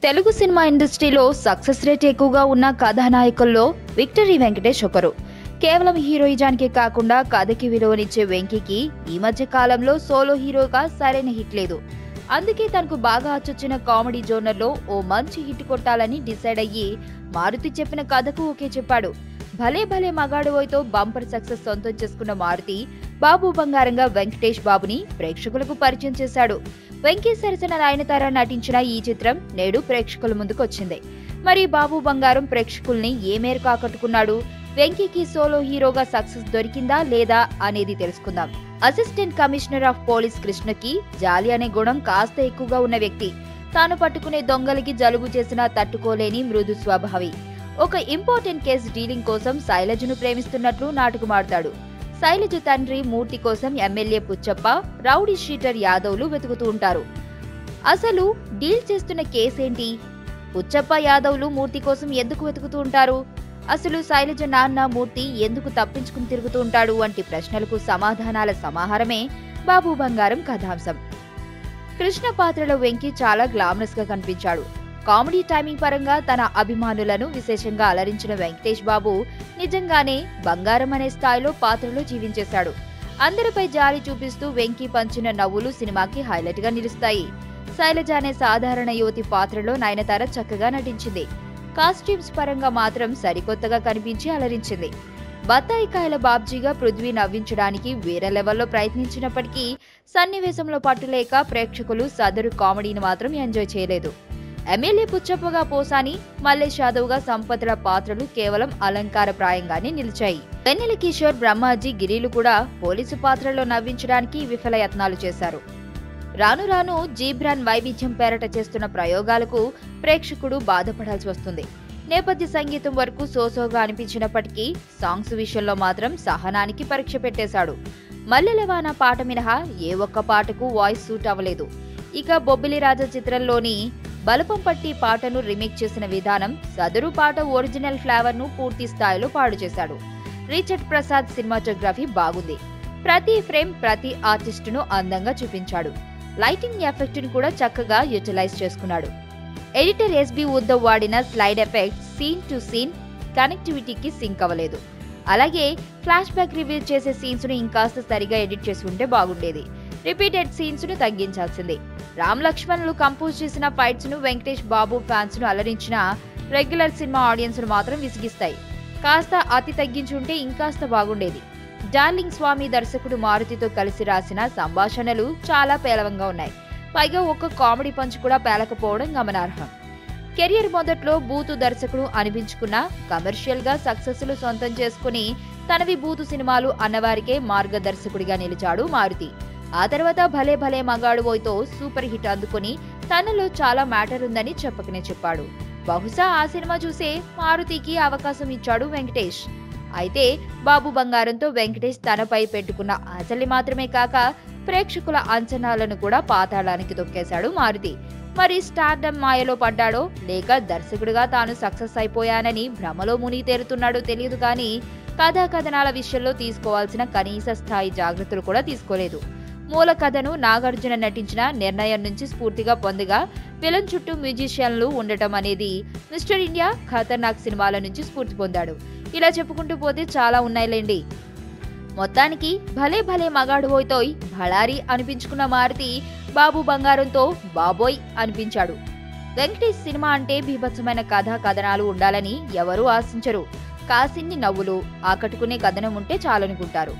Telugu cinema ఇండస్ట్రీలో success rate ఎక్కువగా ఉన్న కథానాయకుల్లో విక్టరీ వెంకటేష్ ఒకరు. కేవలం హీరోయిజానికే కాకుండా కథకి విలువనిచ్చే వెంకీకి ఈ మధ్య కాలంలో సోలో హీరోగా సరైన హిట్ లేదు. అందుకే తనకు బాగా అచ్చొచ్చిన కామెడీ జోనర్లో ఓ మంచి హిట్ కొట్టాలని డిసైడ్ అయ్యి మారుతి చెప్పిన కథకు ఓకే చెప్పాడు. భలే భలే మగాడువోయ్తో బంపర్ సక్సెస్ సొంతం చేసుకున్న మారుతి బాబు బంగారంగా వెంకటేష్ బాబుని ప్రేక్షకులకు పరిచయం చేశాడు. వెంకీ సరసన నయనతార నటించిన ఈ చిత్రం నేడు ప్రేక్షకుల ముందుకు వచ్చింది. మరి బాబు బంగారం ప్రేక్షకుల్ని ఏ మేరకు ఆకట్టుకున్నాడు, వెంకీకి సోలో హీరోగా సక్సెస్ దొరికిందా లేదా అనేది తెలుసుకుందాం. అసిస్టెంట్ కమిషనర్ ఆఫ్ పోలీస్ కృష్ణకి జాలి అనే గుణం కాస్త ఎక్కువగా ఉన్న వ్యక్తి. తాను పట్టుకునే దొంగలకి జలుబు చేసినా తట్టుకోలేని మృదు స్వభావి. ఒక ఇంపార్టెంట్ కేసు డీలింగ్ కోసం శైలజను ప్రేమిస్తున్నట్లు నాటకమాడతాడు. శైలజ తండ్రి మూర్తి కోసం ఎమ్మెల్యే పుచ్చప్ప, రౌడీ షీటర్ యాదవ్లు వెతుకుతూ ఉంటారు. అసలు డీల్ చేస్తున్న కేసేంటి? పుచ్చప్ప యాదవ్లు మూర్తి కోసం ఎందుకు వెతుకుతూ ఉంటారు? అసలు శైలజ నాన్న మూర్తి ఎందుకు తప్పించుకుని తిరుగుతూ ఉంటాడు వంటి ప్రశ్నలకు సమాధానాల సమాహారమే బాబు బంగారం కథాంశం. కృష్ణ పాత్రలో వెంకీ చాలా గ్లామరస్ గా కనిపించాడు. కామెడీ టైమింగ్ పరంగా తన అభిమానులను విశేషంగా అలరించిన వెంకటేష్ బాబు నిజంగానే బంగారం అనే స్థాయిలో పాత్రలో జీవించేశాడు. అందరిపై జాలి చూపిస్తూ వెంకీ పంచిన నవ్వులు సినిమాకి హైలైట్ గా నిలుస్తాయి. శైలజ అనే సాధారణ యువతి పాత్రలో నయనతార చక్కగా నటించింది. కాస్ట్యూమ్స్ పరంగా మాత్రం సరికొత్తగా కనిపించి అలరించింది. బత్తాయికాయల బాబ్జీగా పృథ్వీ నవ్వించడానికి వేరే లెవెల్లో ప్రయత్నించినప్పటికీ సన్నివేశంలో పట్టులేక ప్రేక్షకులు సదరు కామెడీని మాత్రం ఎంజాయ్ చేయలేదు. ఎమ్మెల్యే పుచ్చప్పగా పోసాని, మల్లేష్ యాదవ్గా సంపత్ల పాత్రలు కేవలం అలంకారప్రాయంగానే నిలిచాయి. వెన్నెల కిషోర్, బ్రహ్మాజీ, గిరీలు కూడా పోలీసు పాత్రలో నవ్వించడానికి విఫల యత్నాలు చేశారు. రాను రాను జీబ్రాన్ వైవిధ్యం పేరట చేస్తున్న ప్రయోగాలకు ప్రేక్షకుడు బాధపడాల్సి వస్తుంది. నేపథ్య సంగీతం వరకు సోసోగా అనిపించినప్పటికీ సాంగ్స్ విషయంలో మాత్రం సహనానికి పరీక్ష పెట్టేశాడు. మల్లెలవాన పాట మినహా ఏ ఒక్క పాటకు వాయిస్ సూట్ అవ్వలేదు. ఇక బొబ్బిలి రాజా చిత్రంలోని బలపం పట్టి పాటను రీమేక్ చేసిన విధానం సదరు పాట ఒరిజినల్ ఫ్లేవర్ ను పూర్తి స్థాయిలో పాడు చేశాడు. రిచర్డ్ ప్రసాద్ సినిమాటోగ్రఫీ బాగుంది. ప్రతి ఫ్రేమ్ ప్రతి ఆర్టిస్టును అందంగా చూపించాడు. లైటింగ్ ఎఫెక్ట్ ను కూడా చక్కగా యూటిలైజ్ చేసుకున్నాడు. ఎడిటర్ ఎస్బి ఉద్దవ్ వాడిన slide effect scene to scene కనెక్టివిటీకి సింక్ అవ్వలేదు. అలాగే ఫ్లాష్ బ్యాక్ రివీల్ చేసే సీన్స్ ను ఇంకాస్త సరిగా ఎడిట్ చేసి ఉంటే బాగుండేది. రిపీటెడ్ సీన్స్ ను తగ్గించాల్సింది. రామ్ లక్ష్మణ్లు కంపోజ్ చేసిన ఫైట్స్ ను వెంకటేష్ బాబు ఫ్యాన్స్ ను అలరించిన రెగ్యులర్ సినిమా ఆడియన్స్ ను మాత్రం విసిగిస్తాయి. కాస్త అతి తగ్గించుంటే ఇంకాస్త బాగుండేది. డార్లింగ్ స్వామి దర్శకుడు మారుతితో కలిసి రాసిన సంభాషణలు చాలా పేలవంగా ఉన్నాయి. పైగా ఒక్క కామెడీ పంచ్ కూడా పేలకపోవడం గమనార్హం. కెరియర్ మొదట్లో బూతు దర్శకుడు అనిపించుకున్న కమర్షియల్ గా సక్సెస్లు సొంతం చేసుకుని తనవి బూతు సినిమాలు అన్నవారికే మార్గదర్శకుడిగా నిలిచాడు మారుతి. ఆ తర్వాత భలే భలే మగాడువోయ్తో సూపర్ హిట్ అందుకుని తనలో చాలా మ్యాటర్ ఉందని చెప్పకనే చెప్పాడు. బహుశా ఆ సినిమా చూసే మారుతికి అవకాశం ఇచ్చాడు వెంకటేష్. అయితే బాబు బంగారంతో వెంకటేష్ తనపై పెట్టుకున్న ఆశల్ని మాత్రమే కాక ప్రేక్షకుల అంచనాలను కూడా పాతాళానికి తొక్కేశాడు మారుతి. మరి స్టార్డమ్ మాయలో పడ్డాడో లేక దర్శకుడిగా తాను సక్సెస్ అయిపోయానని భ్రమలో మునిగి తేలుతున్నాడో తెలియదు కానీ కథా కథనాల విషయంలో తీసుకోవాల్సిన కనీస స్థాయి జాగ్రత్తలు కూడా తీసుకోలేదు. మూల కథను నాగార్జున నటించిన నిర్ణయం నుంచి స్ఫూర్తిగా పొందగా విలన్ చుట్టూ మ్యూజిషియన్లు ఉండటం అనేది మిస్టర్ ఇండియా, ఖతర్నాక్ సినిమాల నుంచి స్ఫూర్తి పొందాడు. ఇలా చెప్పుకుంటూ పోతే చాలా ఉన్నాయిలేండి. మొత్తానికి భలే భలే మగాడువోయ్తోయ్ భళారి అనిపించుకున్న మారుతి బాబు బంగారంతో బాబోయ్ అనిపించాడు. వెంకటేష్ సినిమా అంటే బీభత్సమైన కథా కథనాలు ఉండాలని ఎవరూ ఆశించరు. కాసిన్ని నవ్వులు ఆకట్టుకునే కథనం ఉంటే చాలనుకుంటారు.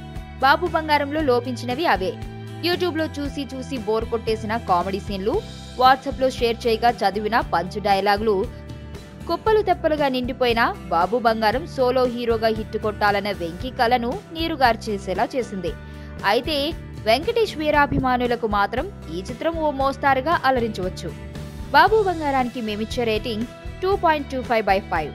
బాబు బంగారంలో లోపించినవి అవే. యూట్యూబ్ లో చూసి చూసి బోర్ కొట్టేసిన కామెడీ సీన్లు, వాట్సాప్ లో షేర్ చేయగా చదివిన పంచ్ డైలాగులు, కుప్పలు తెప్పలుగా నిండిపోయిన బాబు బంగారం సోలో హీరోగా హిట్ కొట్టాలన్న వెంకీ కలను నీరుగార్చేసేలా చేసింది. అయితే వెంకటేష్ వీరాభిమానులకు మాత్రం ఈ చిత్రం ఓ మోస్తారుగా అలరించవచ్చు. బాబు బంగారానికి మేమిచ్చే రేటింగ్ 2.25/5.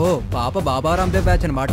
ఓ పాప బాబా రాందేవ్ బ్యాచ్ అన్నమాట.